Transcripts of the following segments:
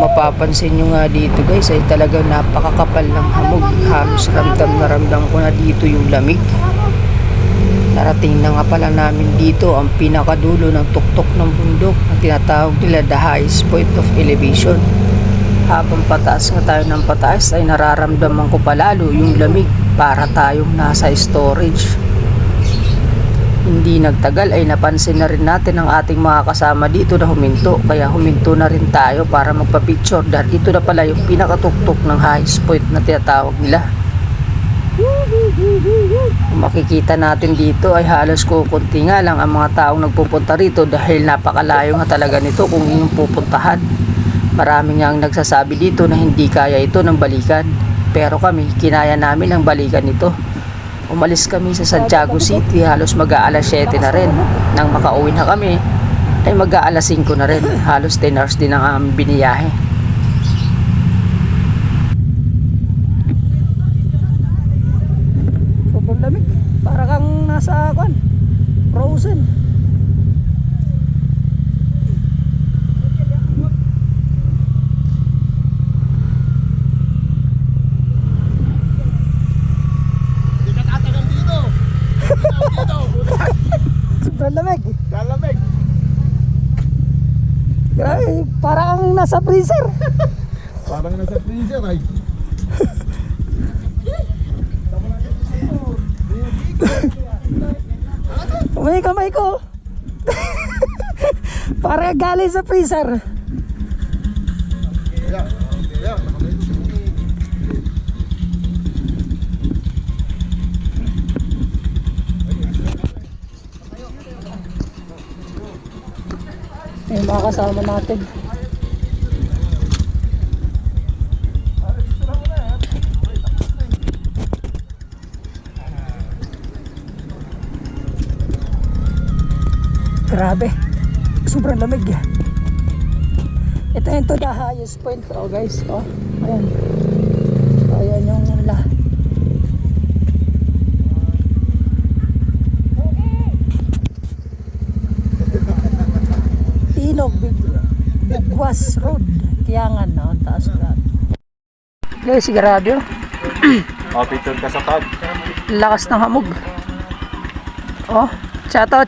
mapapansin nyo nga dito guys ay talagang napakakapal ng hamog. Halos ramdam na ramdam ko na dito yung lamig. Narating na nga pala namin dito ang pinakadulo ng tuktok ng bundok na tinatawag nila the highest point of elevation. Habang pataas nga tayo ng pataas ay nararamdaman ko palalo yung lamig para tayong nasa storage. Hindi nagtagal ay napansin na rin natin ang ating mga kasama dito na huminto, kaya huminto na rin tayo para magpa-picture dahil ito na pala yung pinakatuktok ng highest point na tinatawag nila. Kung makikita natin dito ay halos kukunti nga lang ang mga taong nagpupunta rito dahil napakalayo nga talaga nito kung inyong pupuntahan. Marami nga ang nagsasabi dito na hindi kaya ito ng balikan, pero kami kinaya namin ang balikan nito. Umalis kami sa Santiago City halos mag-aalas 7 na rin. Nang makauwi na kami ay mag-aalas 5 na rin. Halos 10 hours din ang aming biniyahe. Sobrang lamig. Para kang nasa frozen. Sobrang lamig. Kalamig. Grabe, parang nasa freezer. Parang nasa freezer ay. May kamay ko. Parang galing sa freezer. Yeah. Yeah. Yung mga kasama natin. Grabe, sobrang lamig. Ito yung to the highest point. Oh guys, oh, ayan. Ayan yung Tinog Bigwas Road, Tiangan, no? Taas ka. Guys, sigurado. Picture ka sa tag. Lakas ng hamog. Oh, shout out.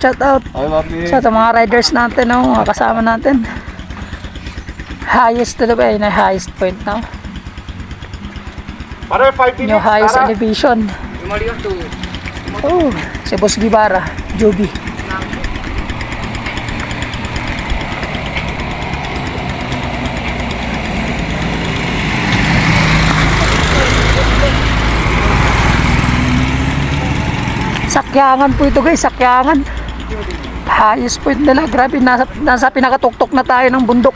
Ay, Marty. Sa mga riders natin, no? Mga kasama natin. Highest to the way, na highest point now. Para 5 minutes. Yung highest elevation. Oh, si Boss Guevara, Joby. Sakyangan po ito guys, sakyangan. Highest point nila, grabe, nasa pinakatuktok na tayo ng bundok.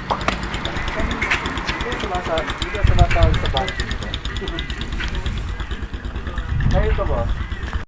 Kaya ito ba?